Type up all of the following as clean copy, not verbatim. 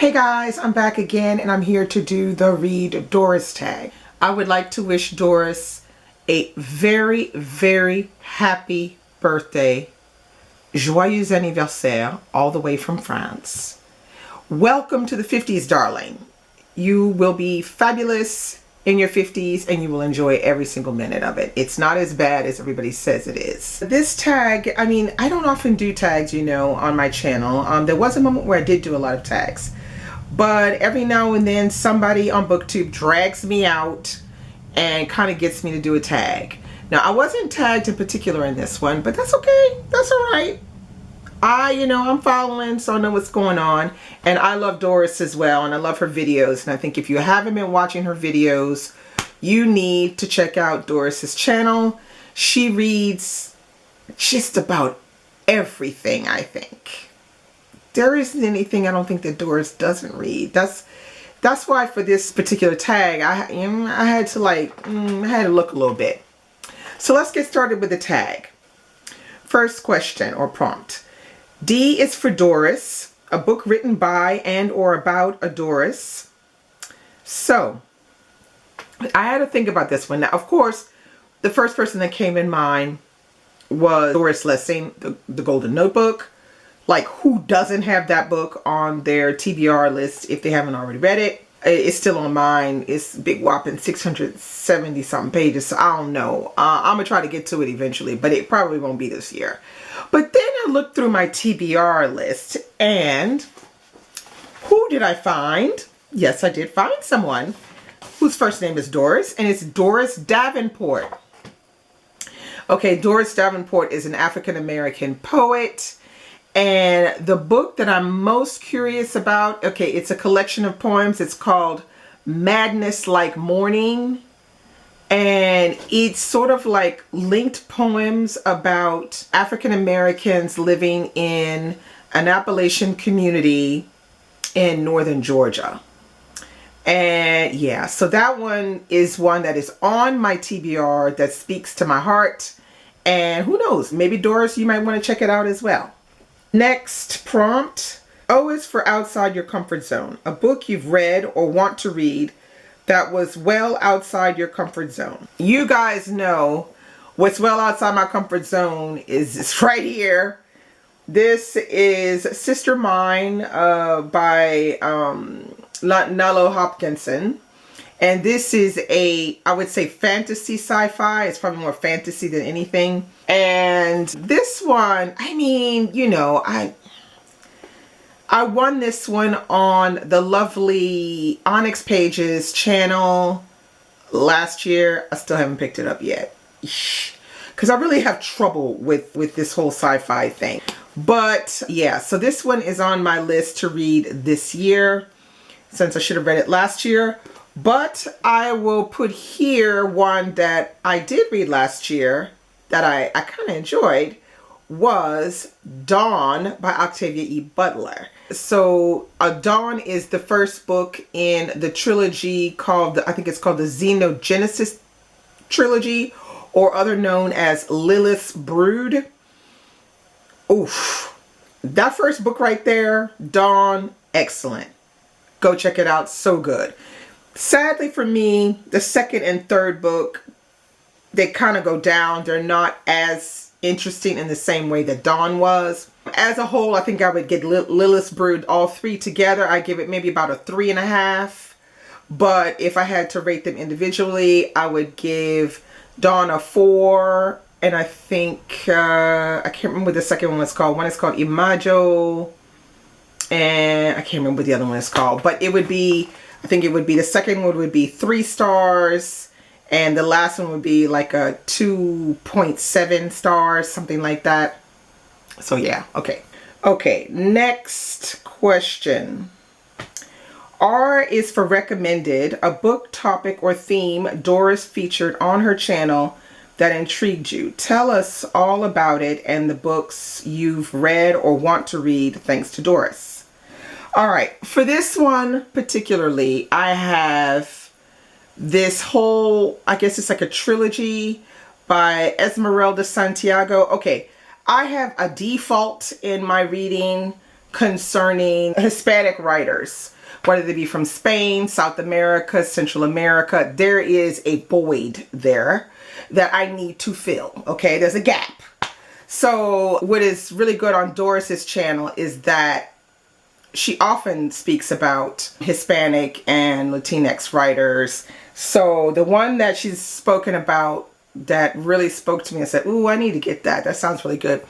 Hey guys, I'm back again and I'm here to do the Read Doris tag. I would like to wish Doris a very, very happy birthday. Joyeux anniversaire, all the way from France. Welcome to the 50s, darling. You will be fabulous in your 50s and you will enjoy every single minute of it. It's not as bad as everybody says it is. This tag, I mean, I don't often do tags, you know, on my channel. There was a moment where I did do a lot of tags. But every now and then somebody on BookTube drags me out and kind of gets me to do a tag. Now, I wasn't tagged in particular in this one, but that's okay. That's all right. I'm following, so I know what's going on. And I love Doris as well, and I love her videos. And I think if you haven't been watching her videos, you need to check out Doris's channel. She reads just about everything, I think. There isn't anything I don't think that Doris doesn't read. That's why for this particular tag, I had to look a little bit. So let's get started with the tag. First question or prompt. D is for Doris, a book written by and or about a Doris. So I had to think about this one. Now, of course, the first person that came in mind was Doris Lessing, the Golden Notebook. Like, who doesn't have that book on their TBR list if they haven't already read it? It's still on mine. It's big whopping 670 something pages. So I don't know. I'm going to try to get to it eventually, but it probably won't be this year. But then I looked through my TBR list and who did I find? Yes, I did find someone whose first name is Doris, and it's Doris Davenport. Okay, Doris Davenport is an African-American poet. And the book that I'm most curious about, okay, it's a collection of poems. It's called Madness Like Morning. And it's sort of like linked poems about African Americans living in an Appalachian community in northern Georgia. And yeah, so that one is one that is on my TBR that speaks to my heart. And who knows, maybe Doris, you might want to check it out as well. Next prompt. O is for outside your comfort zone. A book you've read or want to read that was well outside your comfort zone. You guys know what's well outside my comfort zone is this right here. This is Sister Mine by Nalo Hopkinson. And this is I would say fantasy sci-fi. It's probably more fantasy than anything. And this one, I mean, you know, I won this one on the lovely OYNX Pages channel last year. I still haven't picked it up yet. Because I really have trouble with this whole sci-fi thing. But yeah, so this one is on my list to read this year, since I should have read it last year. But I will put here one that I did read last year that I kind of enjoyed, was Dawn by Octavia E. Butler. So Dawn is the first book in the trilogy called, I think it's called the Xenogenesis trilogy, or other known as Lilith's Brood. Oof. That first book right there, Dawn, excellent. Go check it out, so good. Sadly for me, the second and third book, they kind of go down. They're not as interesting in the same way that Dawn was. As a whole, I think I would get Lilith's Brood, all three together. I give it maybe about a 3.5. But if I had to rate them individually, I would give Dawn a 4. And I think, I can't remember what the second one was called. One is called Imago. And I can't remember what the other one is called. But it would be, I think it would be, the second one would be 3 stars. And the last one would be like a 2.7 stars, something like that. So yeah, okay. Okay, next question. R is for recommended, a book, topic, or theme Doris featured on her channel that intrigued you. Tell us all about it and the books you've read or want to read thanks to Doris. All right, for this one particularly, I have this whole, I guess it's like a trilogy by Esmeralda Santiago. Okay, I have a default in my reading concerning Hispanic writers, whether they be from Spain, South America, Central America. There is a void there that I need to fill. Okay, there's a gap. So what is really good on Doris's channel is that she often speaks about Hispanic and Latinx writers. So the one that she's spoken about that really spoke to me and said, ooh, I need to get that. That sounds really good.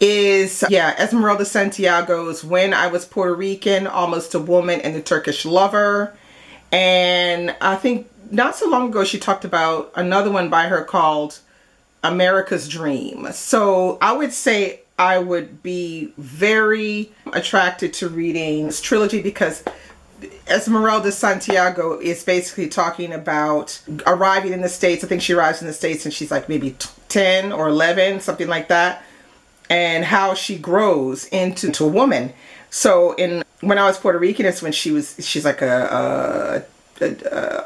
Is, yeah, Esmeralda Santiago's When I Was Puerto Rican, Almost a Woman, and the Turkish Lover. And I think not so long ago she talked about another one by her called America's Dream. So I would say I would be very attracted to reading this trilogy because Esmeralda Santiago is basically talking about arriving in the States. I think she arrives in the States and she's like maybe 10 or 11, something like that. And how she grows into a woman. So When I Was Puerto Rican, it's when she's like a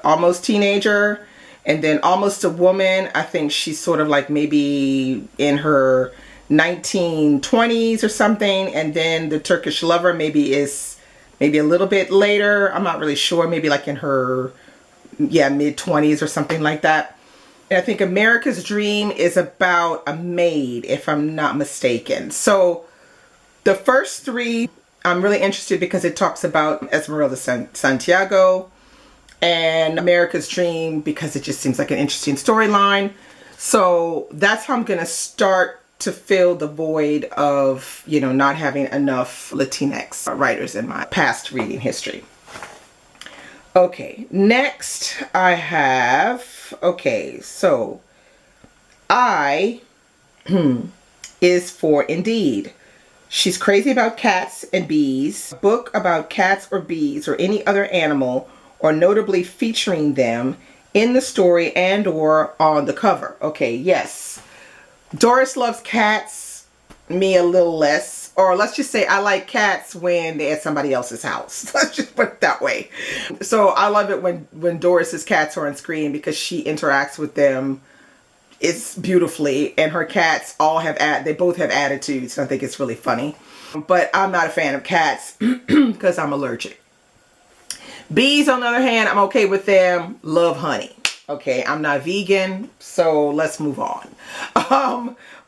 almost teenager. And then Almost a Woman, I think she's sort of like maybe in her 1920s or something. And then The Turkish Lover maybe a little bit later. I'm not really sure. Maybe like in her, mid-20s or something like that. And I think America's Dream is about a maid, if I'm not mistaken. So the first three, I'm really interested because it talks about Esmeralda Santiago, and America's Dream because it just seems like an interesting storyline. So that's how I'm going to start to fill the void of, not having enough Latinx writers in my past reading history. Okay, next I have, so I is for Indeed. She's crazy about cats and bees. A book about cats or bees or any other animal, or notably featuring them in the story and or on the cover. Okay, yes. Doris loves cats, me a little less. Or let's just say I like cats when they're at somebody else's house. Let's just put it that way. So I love it when Doris's cats are on screen because she interacts with them. It's beautifully, and her cats they both have attitudes. I think it's really funny. But I'm not a fan of cats because I'm allergic. Bees, on the other hand, I'm okay with them. Love honey. Okay, I'm not vegan, so let's move on.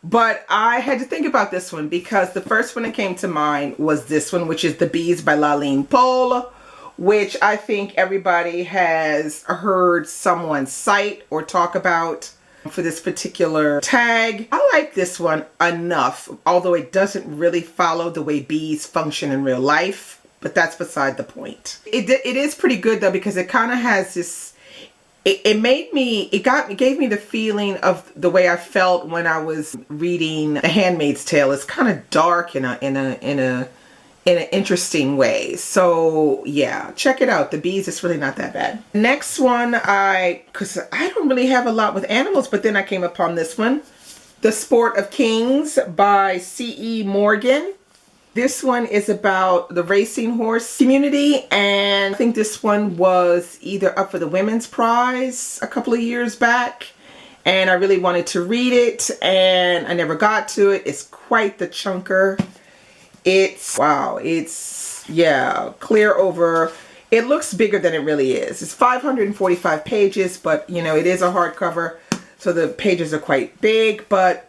But I had to think about this one because the first one that came to mind was this one, which is The Bees by Laline Pohl, which I think everybody has heard someone cite or talk about for this particular tag. I like this one enough, although it doesn't really follow the way bees function in real life, but that's beside the point. It is pretty good though because it kind of has this, it gave me the feeling of the way I felt when I was reading The Handmaid's Tale. It's kind of dark in an interesting way. So yeah, check it out. The Bees is really not that bad. Next one, because I don't really have a lot with animals, but then I came upon this one, The Sport of Kings by C.E. Morgan. This one is about the racing horse community, and I think this one was either up for the Women's Prize a couple of years back, and I really wanted to read it, and I never got to it. It's quite the chunker. It's clear over. It looks bigger than it really is. It's 545 pages, but it is a hardcover, so the pages are quite big, but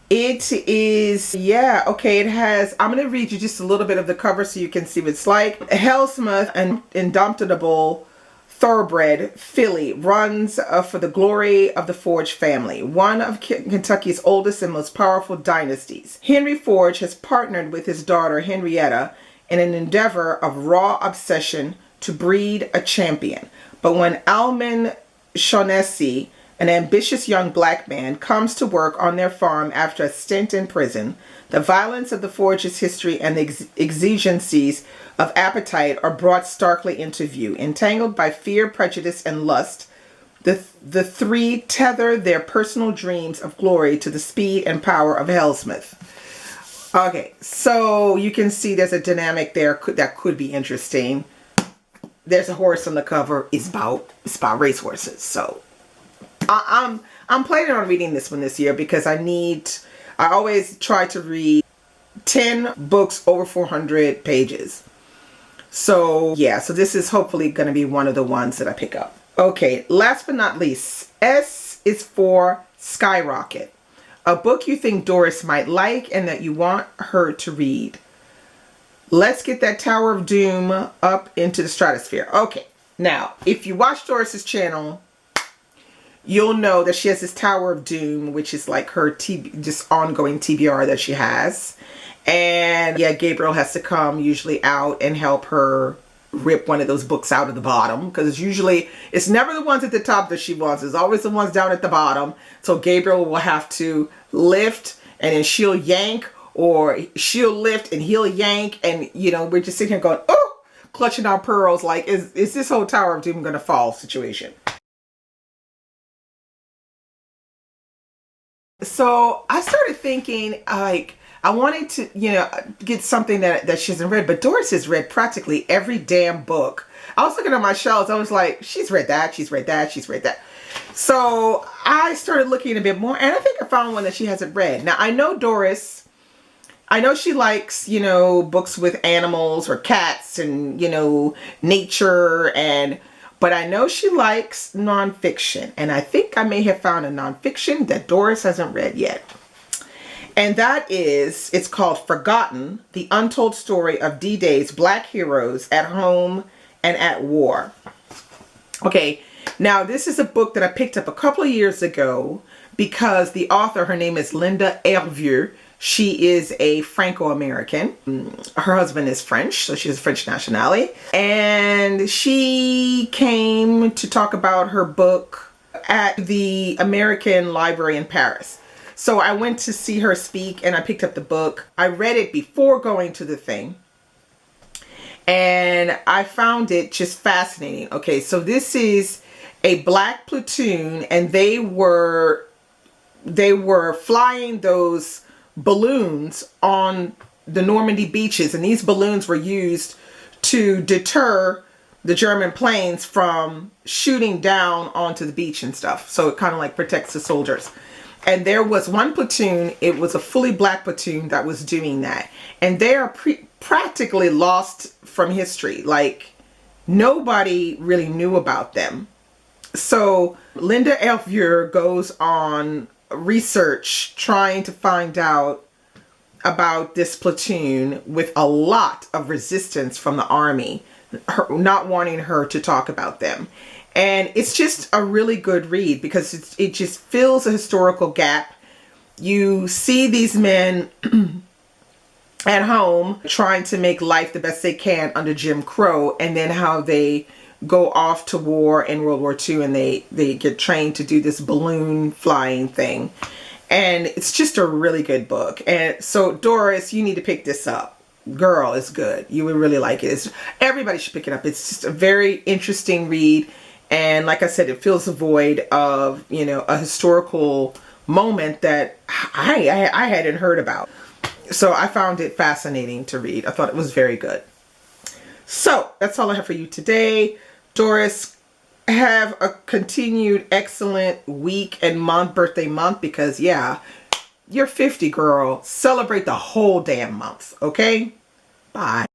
it is, it has, I'm going to read you just a little bit of the cover so you can see what it's like. Hellsmith, an indomitable thoroughbred filly, runs for the glory of the Forge family, one of Kentucky's oldest and most powerful dynasties. Henry Forge has partnered with his daughter Henrietta in an endeavor of raw obsession to breed a champion. But when Almond Shaughnessy, an ambitious young black man, comes to work on their farm after a stint in prison, the violence of the Forge's history and the exigencies of appetite are brought starkly into view. Entangled by fear, prejudice, and lust, the three tether their personal dreams of glory to the speed and power of Hellsmith. Okay, so you can see there's a dynamic there that could be interesting. There's a horse on the cover. It's about racehorses, so I'm planning on reading this one this year because I always try to read 10 books over 400 pages. So yeah, so this is hopefully going to be one of the ones that I pick up. Okay, last but not least, S is for Skyrocket. A book you think Doris might like and that you want her to read. Let's get that Tower of Doom up into the stratosphere. Okay, now, if you watch Doris's channel, you'll know that she has this Tower of Doom, which is like her just ongoing TBR that she has. And yeah, Gabriel has to come usually out and help her rip one of those books out of the bottom, because it's never the ones at the top that she wants. It's always the ones down at the bottom. So Gabriel will have to lift, and then she'll yank, or she'll lift and he'll yank, and you know, we're just sitting here going, oh, clutching our pearls, like is this whole Tower of Doom gonna fall situation. So I started thinking, like, I wanted to, you know, get something that she hasn't read, but Doris has read practically every damn book. I was looking at my shelves, I was like, she's read that, she's read that, she's read that. So I started looking a bit more, and I think I found one that she hasn't read. Now, I know Doris, I know she likes, you know, books with animals or cats and, you know, nature, but I know she likes nonfiction, and I think I may have found a nonfiction that Doris hasn't read yet. And it's called Forgotten, The Untold Story of D-Day's Black Heroes at Home and at War. Okay, now this is a book that I picked up a couple of years ago because the author, her name is Linda Hervieux. She is a Franco-American. Her husband is French, so she has French nationality. And she came to talk about her book at the American Library in Paris. So I went to see her speak, and I picked up the book. I read it before going to the thing, and I found it just fascinating. Okay, so this is a black platoon, and they were flying those balloons on the Normandy beaches, and these balloons were used to deter the German planes from shooting down onto the beach and stuff. So it kind of like protects the soldiers. And there was one platoon, it was a fully black platoon that was doing that. And they are practically lost from history. Like, nobody really knew about them. So Linda Hervieux goes on research trying to find out about this platoon with a lot of resistance from the army, not wanting her to talk about them. And it's just a really good read because it just fills a historical gap. You see these men at home trying to make life the best they can under Jim Crow, and then how they go off to war in World War II, and they get trained to do this balloon flying thing. And it's just a really good book. And so Doris, you need to pick this up. Girl, it's good. You would really like it. Everybody should pick it up. It's just a very interesting read. And like I said, it fills a void of, you know, a historical moment that I hadn't heard about. So I found it fascinating to read. I thought it was very good. So that's all I have for you today. Doris, have a continued excellent week and month, birthday month, because yeah, you're 50, girl. Celebrate the whole damn month, okay? Bye.